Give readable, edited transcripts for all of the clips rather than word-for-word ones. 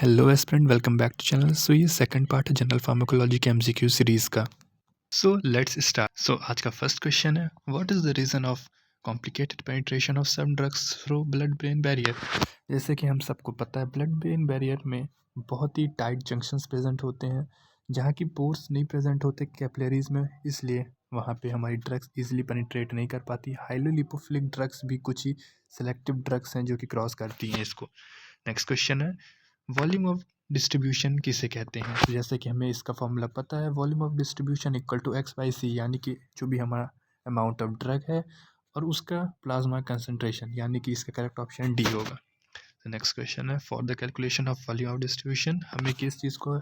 Hello aspirant, welcome back to channel. So ये second part है general pharmacology के MCQ series का। So let's start. So आज का फर्स्ट क्वेश्चन है, what is the reason of complicated penetration of some drugs through blood brain barrier. जैसे कि हम सबको पता है, ब्लड ब्रेन बैरियर में बहुत ही टाइट जंक्शंस प्रेजेंट होते हैं, जहाँ की पोर्स नहीं प्रेजेंट होते कैपिलरीज में, इसलिए वहाँ पे हमारी ड्रग्स इजीली पेनिट्रेट नहीं कर पाती। हाईली लिपोफिलिक ड्रग्स भी कुछ ही सेलेक्टिव ड्रग्स हैं जो कि क्रॉस करती हैं इसको। नेक्स्ट क्वेश्चन है, वॉल्यूम ऑफ डिस्ट्रीब्यूशन किसे कहते हैं। तो जैसे कि हमें इसका फॉर्मूला पता है, volume of distribution equal to X by C, यानी कि जो भी हमारा अमाउंट ऑफ ड्रग है और उसका प्लाज्मा कंसंट्रेशन, यानी कि इसका करेक्ट ऑप्शन डी होगा। तो नेक्स्ट क्वेश्चन है, for the calculation of volume of distribution हमें किस चीज़ को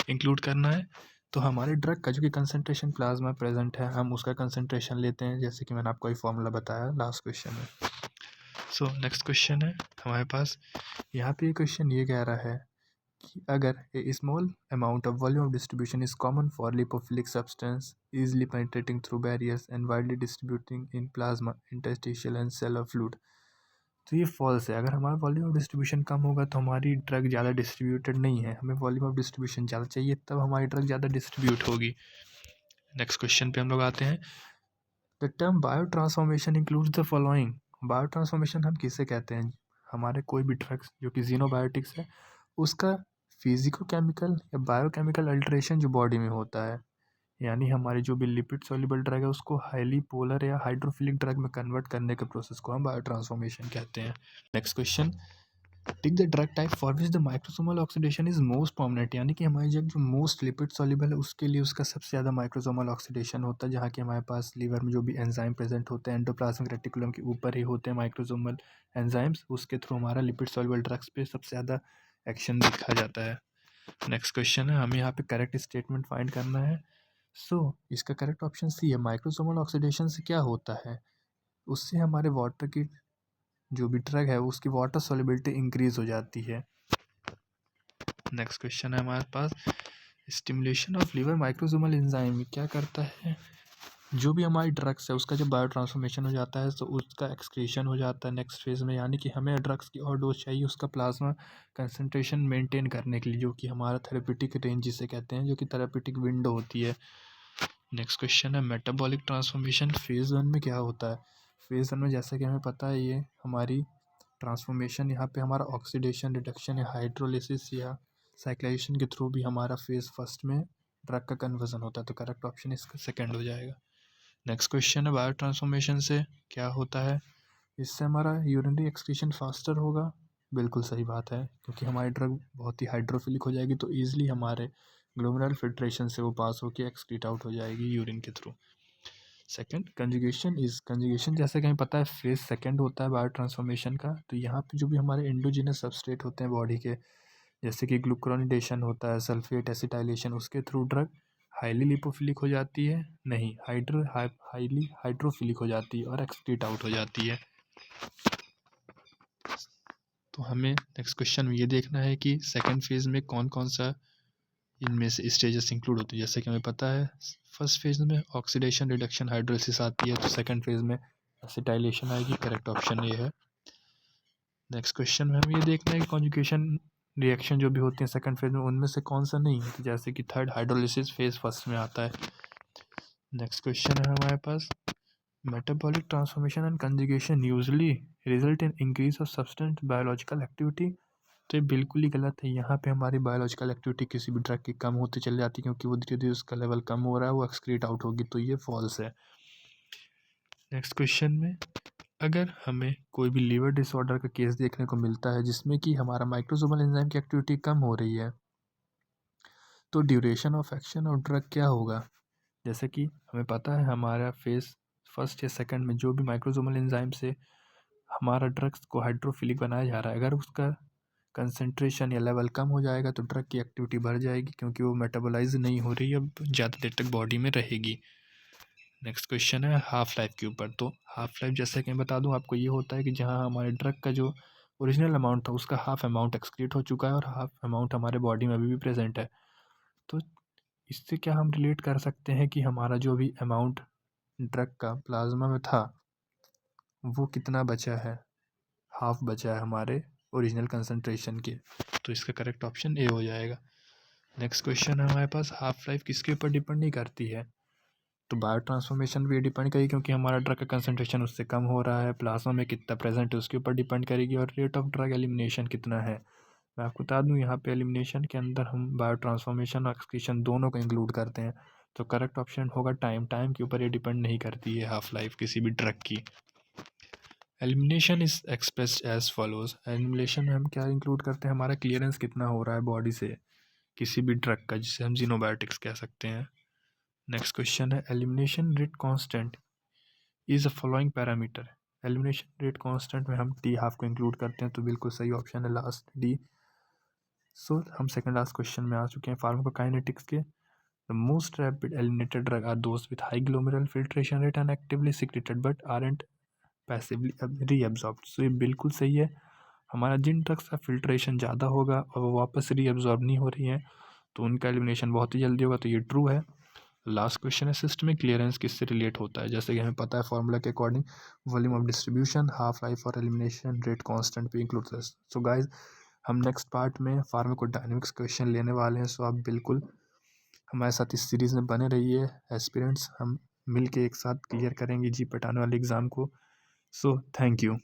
इंक्लूड करना है। तो हमारे ड्रग का जो कि कंसंट्रेशन प्लाज्मा प्रेजेंट है, हम उसका कंसंट्रेशन लेते हैं, जैसे कि मैंने आपको ये फॉर्मूला बताया लास्ट क्वेश्चन में। सो नेक्स्ट क्वेश्चन है हमारे पास, यहाँ पे क्वेश्चन ये कह रहा है कि अगर a small amount of volume of distribution is common for lipophilic substance easily penetrating through barriers and widely distributing in plasma interstitial and cellular fluid. तो ये फॉल्स है। अगर हमारा वॉल्यूम ऑफ डिस्ट्रीब्यूशन कम होगा तो हमारी ड्रग ज़्यादा डिस्ट्रीब्यूटेड नहीं है, हमें वॉल्यूम ऑफ डिस्ट्रीब्यूशन ज़्यादा चाहिए, तब हमारी ड्रग ज़्यादा डिस्ट्रीब्यूट होगी। नेक्स्ट क्वेश्चन पे हम लोग आते हैं, the term bio transformation includes the following. Bio transformation हम किसे कहते हैं, हमारे कोई भी ड्रग्स जो कि जीनोबायोटिक्स है उसका फिजिको केमिकल या बायोकेमिकल अल्टरेशन जो बॉडी में होता है, यानी हमारी जो भी लिपिड सॉल्युबल ड्रग है उसको हाईली पोलर या हाइड्रोफिलिक ड्रग में कन्वर्ट करने के प्रोसेस को हम बायो ट्रांसफॉर्मेशन कहते हैं। Next question, tick the drug type for which the microsomal oxidation is most prominent, यानी कि हमारी जो मोस्ट लिपिड सॉल्युबल है उसके लिए उसका सबसे ज़्यादा माइक्रोसोमल ऑक्सीडेशन होता है, जहाँ कि हमारे पास लीवर में जो भी एंजाइम प्रेजेंट होते हैं एंडोप्लाज्मिक रेटिकुलम के ऊपर ही होते हैं माइक्रोसोमल एंजाइम्स, उसके थ्रू हमारा लिपिड सॉल्युबल ड्रग्स पे सबसे ज़्यादा एक्शन दिखा जाता है। नेक्स्ट क्वेश्चन है, हमें यहाँ पे करेक्ट स्टेटमेंट फाइंड करना है। इसका करेक्ट ऑप्शन सी है। माइक्रोसोमल ऑक्सीडेशन से क्या होता है, उससे हमारे वाटर की जो भी ड्रग है उसकी वाटर सॉल्युबिलिटी इंक्रीज हो जाती है। नेक्स्ट क्वेश्चन है हमारे पास, stimulation of liver microsomal enzyme क्या करता है। जो भी हमारी ड्रग्स है उसका जब बायो ट्रांसफॉर्मेशन हो जाता है तो उसका एक्सक्रीशन हो जाता है नेक्स्ट फेज में, यानी कि हमें ड्रग्स की और डोज चाहिए उसका प्लाज्मा कंसंट्रेशन मेंटेन करने के लिए, जो कि हमारा थेरेप्यूटिक रेंज जिसे कहते हैं, जो कि थेरेप्यूटिक विंडो होती है। नेक्स्ट क्वेश्चन है, मेटाबॉलिक ट्रांसफॉर्मेशन फेज़ 1 में क्या होता है। फेज़ 1 में जैसा कि हमें पता है ये हमारी ट्रांसफॉर्मेशन, यहाँ पे हमारा ऑक्सीडेशन रिडक्शन या हाइड्रोलिसिस या साइक्लाइजेशन के थ्रू भी हमारा फेज़ फर्स्ट में ड्रग का कन्वर्जन होता है, तो करेक्ट ऑप्शन इसका सेकंड हो जाएगा। नेक्स्ट क्वेश्चन है, बायो ट्रांसफॉर्मेशन से क्या होता है। इससे हमारा यूरिनरी एक्सक्रीशन फास्टर होगा, बिल्कुल सही बात है, क्योंकि हमारी ड्रग बहुत ही हाइड्रोफिलिक हो जाएगी तो ईजिली हमारे ग्लोमेरुलर फिल्ट्रेशन से वो पास होकर एक्सक्रीट आउट हो जाएगी यूरिन के थ्रू। सेकंड, कंजुगेशन जैसे कि हमें पता है फेज सेकंड होता है बायो ट्रांसफॉर्मेशन का, तो यहाँ पे जो भी हमारे एंडोजिनस सबस्ट्रेट होते हैं बॉडी के, जैसे कि ग्लूक्रोनिडेशन होता है, सल्फेट एसिटाइलेशन, उसके थ्रू ड्रग हाईली लिपोफिलिक हो जाती है, नहीं हाईली हाइड्रोफिलिक हो जाती है और एक्सक्रीट आउट हो जाती है। तो हमें नेक्स्ट क्वेश्चन में ये देखना है कि सेकंड फेज में कौन कौन सा इनमें से स्टेजेस इंक्लूड होती है। जैसे कि हमें पता है फर्स्ट फेज में ऑक्सीडेशन रिडक्शन हाइड्रोलिसिस आती है, तो सेकंड फेज में एसिटाइलेशन आएगी, करेक्ट ऑप्शन ये है। नेक्स्ट क्वेश्चन में हमें ये देखना है कि कॉन्जुगेशन रिएक्शन जो भी होती है सेकंड फेज में उनमें से कौन सा नहीं है, जैसे कि थर्ड हाइड्रोलिसिस फेज फर्स्ट में आता है। नेक्स्ट क्वेश्चन है हमारे पास, metabolic transformation and conjugation usually result in increase of substance biological activity. तो ये बिल्कुल ही गलत है, यहाँ पे हमारी बायोलॉजिकल एक्टिविटी किसी भी ड्रग की कम होती चली जाती है, क्योंकि वो धीरे धीरे उसका लेवल कम हो रहा है, वो एक्सक्रीट आउट होगी, तो ये फॉल्स है। नेक्स्ट क्वेश्चन में, अगर हमें कोई भी लीवर डिसऑर्डर का केस देखने को मिलता है जिसमें कि हमारा माइक्रोसोमल एंजाइम की एक्टिविटी कम हो रही है, तो duration of action of drug क्या होगा। जैसे कि हमें पता है हमारा फेज फर्स्ट या सेकंड में जो भी माइक्रोसोमल एंजाइम से हमारा ड्रग्स को हाइड्रोफिलिक बनाया जा रहा है, अगर उसका कंसंट्रेशन या लेवल कम हो जाएगा तो ड्रग की एक्टिविटी बढ़ जाएगी, क्योंकि वो मेटाबोलाइज नहीं हो रही है, अब ज़्यादा देर तक बॉडी में रहेगी। नेक्स्ट क्वेश्चन है हाफ लाइफ के ऊपर। तो हाफ लाइफ जैसे कि मैं बता दूं आपको, ये होता है कि जहां हमारे ड्रग का जो ओरिजिनल अमाउंट था उसका हाफ अमाउंट एक्सक्रीट हो चुका है और हाफ अमाउंट हमारे बॉडी में अभी भी प्रेजेंट है। तो इससे क्या हम रिलेट कर सकते हैं कि हमारा जो भी अमाउंट ड्रग का प्लाज्मा में था वो कितना बचा है, हाफ बचा है हमारे ओरिजिनल कंसंट्रेशन के। तो इसका करेक्ट ऑप्शन ए हो जाएगा। नेक्स्ट क्वेश्चन है हमारे पास, हाफ लाइफ किसके ऊपर डिपेंड नहीं करती है? तो बायो ट्रांसफॉर्मेशन पे डिपेंड करेगी, क्योंकि हमारा ड्रग का कंसंट्रेशन उससे कम हो रहा है। प्लाज्मा में कितना प्रेजेंट है उसके ऊपर डिपेंड करेगी, और रेट ऑफ ड्रग एलिमिनेशन कितना है। मैं आपको बता दूं, यहाँ पे एलिमिनेशन के अंदर हम बायो ट्रांसफॉर्मेशन और एक्सक्रीशन दोनों को इंक्लूड करते हैं। तो करेक्ट ऑप्शन होगा टाइम। टाइम के ऊपर ये डिपेंड नहीं करती है हाफ लाइफ किसी भी ड्रग की। Elimination is expressed as follows. Elimination में हम क्या इंक्लूड करते हैं, हमारा क्लियरेंस कितना हो रहा है बॉडी से किसी भी ड्रग का, जिसे हम जीनोबायोटिक्स कह सकते हैं। नेक्स्ट क्वेश्चन है, elimination rate constant is a following parameter. Elimination rate constant में हम टी हाफ को इंक्लूड करते हैं, तो बिल्कुल सही ऑप्शन है लास्ट डी। सो हम सेकंड लास्ट क्वेश्चन में आ चुके हैं, फार्माकोकाइनेटिक्स के। The most rapid eliminated drug are those with high glomerular filtration rate and actively secreted but aren't passively reabsorbed. So ये बिल्कुल सही है। हमारा जिन ड्रग्स का फिल्ट्रेशन ज़्यादा होगा और वो वापस रीअब्सॉर्ब नहीं हो रही हैं, तो उनका एलिमिनेशन बहुत ही जल्दी होगा, तो ये ट्रू है। लास्ट क्वेश्चन है, सिस्टमिक क्लियरेंस किससे रिलेट होता है? जैसे कि हमें पता है फॉर्मूला के according volume of distribution, half life और एलिमिनेशन रेट कांस्टेंट पे इंक्लूड है। सो गाइस, हम नेक्स्ट पार्ट में फार्माकोडायनामिक्स क्वेश्चन लेने वाले हैं। सो आप बिल्कुल हमारे साथ इस सीरीज़ में बने रहिए एस्पिरेंट्स। हम मिल के एक साथ क्लियर करेंगे जी पटाने वाले एग्ज़ाम को। So thank you.